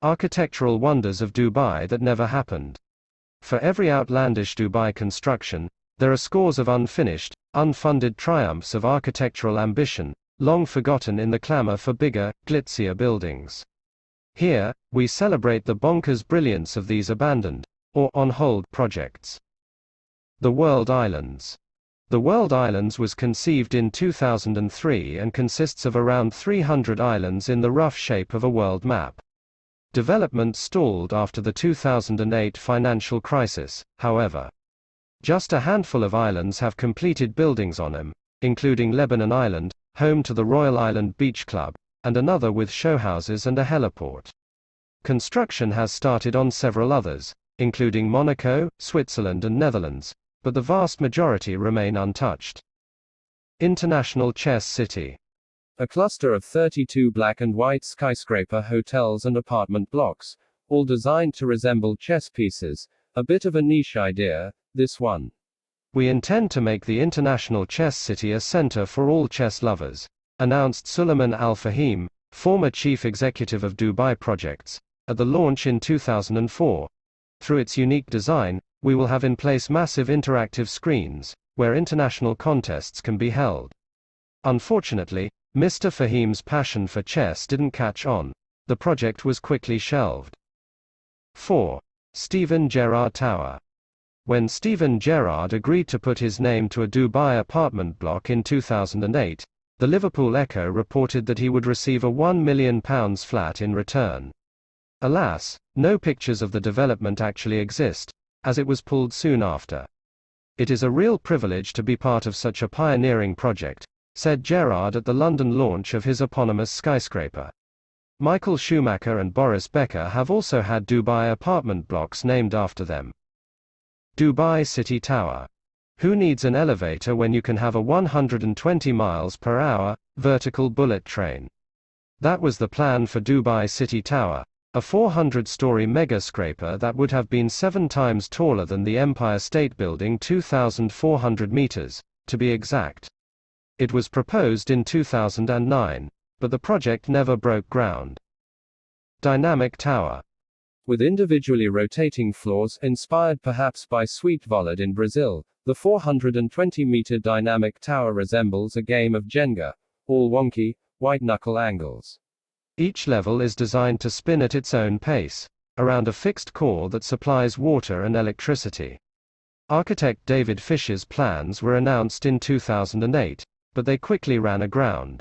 architectural wonders of Dubai that never happened. For every outlandish Dubai construction, there are scores of unfinished, unfunded triumphs of architectural ambition, long forgotten in the clamor for bigger, glitzier buildings. Here, we celebrate the bonkers brilliance of these abandoned, or on-hold projects. The World Islands. The World Islands was conceived in 2003 and consists of around 300 islands in the rough shape of a world map. Development stalled after the 2008 financial crisis, however. Just a handful of islands have completed buildings on them, including Lebanon Island, home to the Royal Island Beach Club, and another with showhouses and a heliport. Construction has started on several others, including Monaco, Switzerland and Netherlands, but the vast majority remain untouched. International Chess City. A cluster of 32 black and white skyscraper hotels and apartment blocks, all designed to resemble chess pieces, a bit of a niche idea, this one. We intend to make the International Chess City a center for all chess lovers, announced Suleiman Al Fahim, former chief executive of Dubai Projects, at the launch in 2004. Through its unique design, we will have in place massive interactive screens, where international contests can be held. Unfortunately, Mr. Fahim's passion for chess didn't catch on. The project was quickly shelved. 4. Steven Gerrard Tower. When Steven Gerrard agreed to put his name to a Dubai apartment block in 2008, the Liverpool Echo reported that he would receive a £1 million flat in return. Alas, no pictures of the development actually exist, as it was pulled soon after. It is a real privilege to be part of such a pioneering project, said Gerrard at the London launch of his eponymous skyscraper. Michael Schumacher and Boris Becker have also had Dubai apartment blocks named after them. Dubai City Tower. Who needs an elevator when you can have a 120 miles per hour, vertical bullet train? That was the plan for Dubai City Tower, a 400-story mega-scraper that would have been 7 times taller than the Empire State Building, 2,400 meters, to be exact. It was proposed in 2009, but the project never broke ground. Dynamic Tower. With individually rotating floors, inspired perhaps by Sweet Vollard in Brazil, the 420-meter dynamic tower resembles a game of Jenga, all wonky, white-knuckle angles. Each level is designed to spin at its own pace, around a fixed core that supplies water and electricity. Architect David Fisher's plans were announced in 2008, but they quickly ran aground.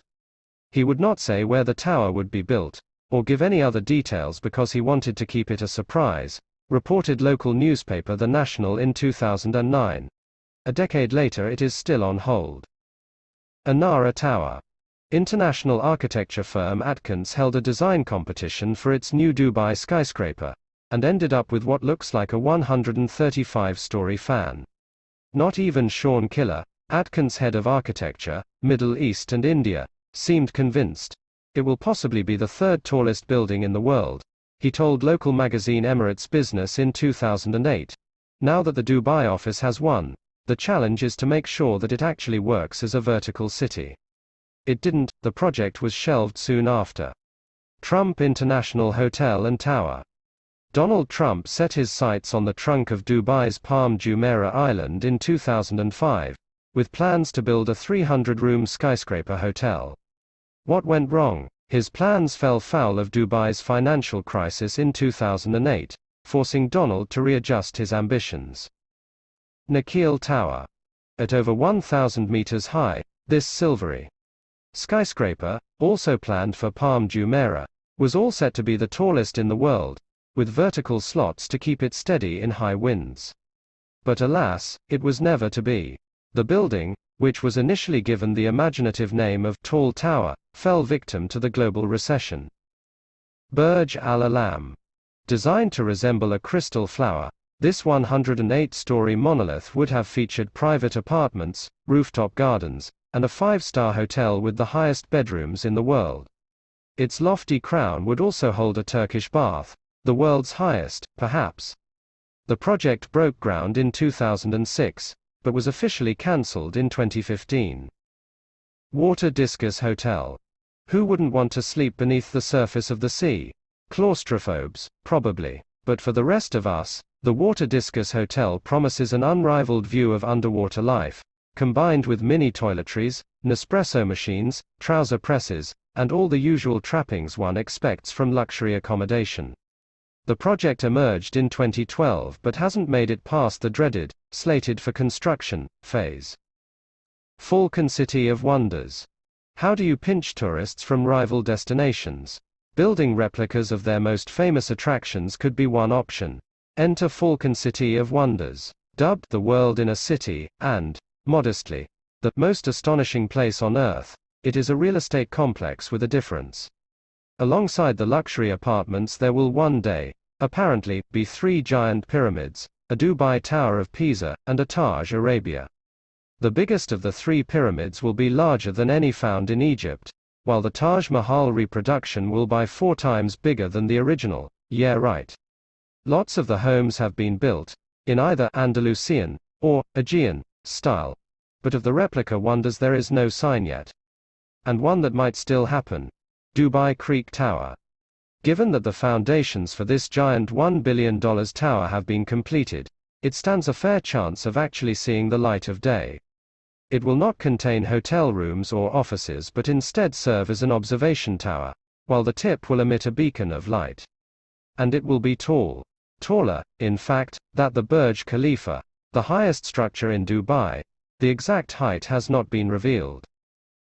He would not say where the tower would be built, or give any other details because he wanted to keep it a surprise, reported local newspaper The National in 2009. A decade later it is still on hold. Anara Tower. International architecture firm Atkins held a design competition for its new Dubai skyscraper, and ended up with what looks like a 135-story fan. Not even Sean Killer, Atkins' head of architecture, Middle East and India, seemed convinced. It will possibly be the 3rd tallest building in the world, he told local magazine Emirates Business in 2008. Now that the Dubai office has one, the challenge is to make sure that it actually works as a vertical city. It didn't, the project was shelved soon after. Trump International Hotel and Tower. Donald Trump set his sights on the trunk of Dubai's Palm Jumeirah Island in 2005, with plans to build a 300-room skyscraper hotel. What went wrong? His plans fell foul of Dubai's financial crisis in 2008, forcing Donald to readjust his ambitions. Nakheel Tower. At over 1,000 meters high, this silvery skyscraper, also planned for Palm Jumeirah, was all set to be the tallest in the world, with vertical slots to keep it steady in high winds. But alas, it was never to be. The building, which was initially given the imaginative name of Tall Tower, fell victim to the global recession. Burj Al Alam. Designed to resemble a crystal flower, this 108-story monolith would have featured private apartments, rooftop gardens, and a 5-star hotel with the highest bedrooms in the world. Its lofty crown would also hold a Turkish bath, the world's highest, perhaps. The project broke ground in 2006, but was officially cancelled in 2015. Water Discus Hotel. Who wouldn't want to sleep beneath the surface of the sea? Claustrophobes, probably. But for the rest of us, the Water Discus Hotel promises an unrivaled view of underwater life, combined with mini toiletries, Nespresso machines, trouser presses, and all the usual trappings one expects from luxury accommodation. The project emerged in 2012 but hasn't made it past the dreaded, slated for construction, phase. Falcon City of Wonders. How do you pinch tourists from rival destinations? Building replicas of their most famous attractions could be one option. Enter Falcon City of Wonders. Dubbed the world in a city, and, modestly, the most astonishing place on earth, it is a real estate complex with a difference. Alongside the luxury apartments there will one day, apparently, be 3 giant pyramids, a Dubai Tower of Pisa, and a Taj Arabia. The biggest of the 3 pyramids will be larger than any found in Egypt, while the Taj Mahal reproduction will be 4 times bigger than the original. Yeah, right. Lots of the homes have been built in either Andalusian or Aegean style, but of the replica wonders there is no sign yet. And one that might still happen. Dubai Creek Tower. Given that the foundations for this giant $1 billion tower have been completed, it stands a fair chance of actually seeing the light of day. It will not contain hotel rooms or offices but instead serve as an observation tower, while the tip will emit a beacon of light. And it will be tall. Taller, in fact, than the Burj Khalifa, the highest structure in Dubai. The exact height has not been revealed.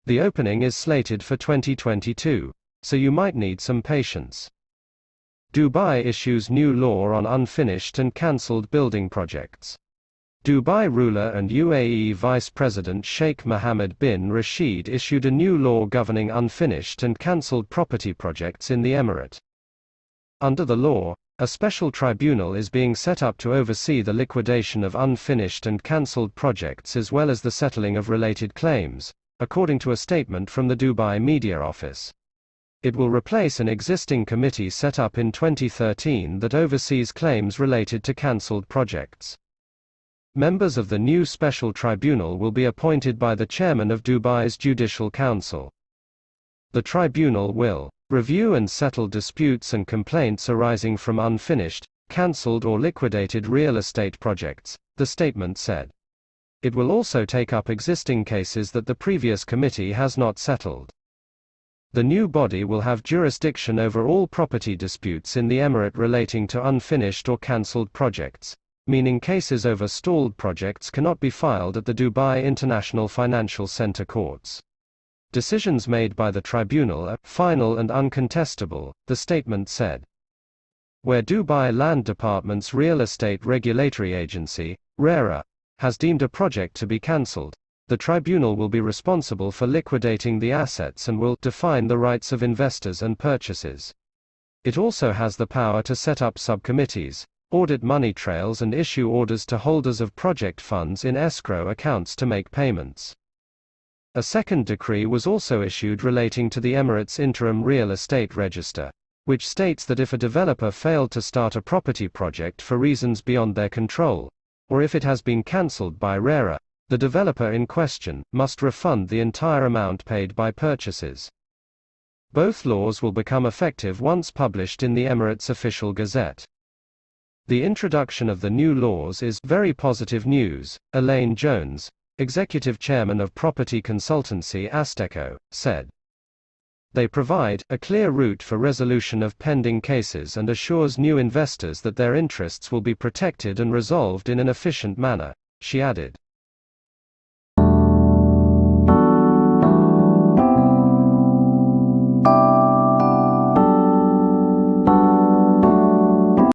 The opening is slated for 2022, so you might need some patience. Dubai issues new law on unfinished and cancelled building projects. Dubai ruler and UAE Vice President Sheikh Mohammed bin Rashid issued a new law governing unfinished and cancelled property projects in the emirate. Under the law, a special tribunal is being set up to oversee the liquidation of unfinished and cancelled projects as well as the settling of related claims, according to a statement from the Dubai Media Office. It will replace an existing committee set up in 2013 that oversees claims related to cancelled projects. Members of the new special tribunal will be appointed by the chairman of Dubai's Judicial Council. The tribunal will review and settle disputes and complaints arising from unfinished, cancelled or liquidated real estate projects, the statement said. It will also take up existing cases that the previous committee has not settled. The new body will have jurisdiction over all property disputes in the emirate relating to unfinished or cancelled projects, meaning cases over stalled projects cannot be filed at the Dubai International Financial Center courts. Decisions made by the tribunal are final and uncontestable, the statement said. Where Dubai Land Department's Real Estate Regulatory Agency, RERA, has deemed a project to be cancelled, the tribunal will be responsible for liquidating the assets and will define the rights of investors and purchasers. It also has the power to set up subcommittees, audit money trails and issue orders to holders of project funds in escrow accounts to make payments. A second decree was also issued relating to the Emirates' interim real estate register, which states that if a developer failed to start a property project for reasons beyond their control, or if it has been cancelled by RERA, the developer in question must refund the entire amount paid by purchasers. Both laws will become effective once published in the Emirates' official gazette. The introduction of the new laws is very positive news, Elaine Jones, executive chairman of property consultancy Asteco, said. They provide a clear route for resolution of pending cases and assures new investors that their interests will be protected and resolved in an efficient manner, she added.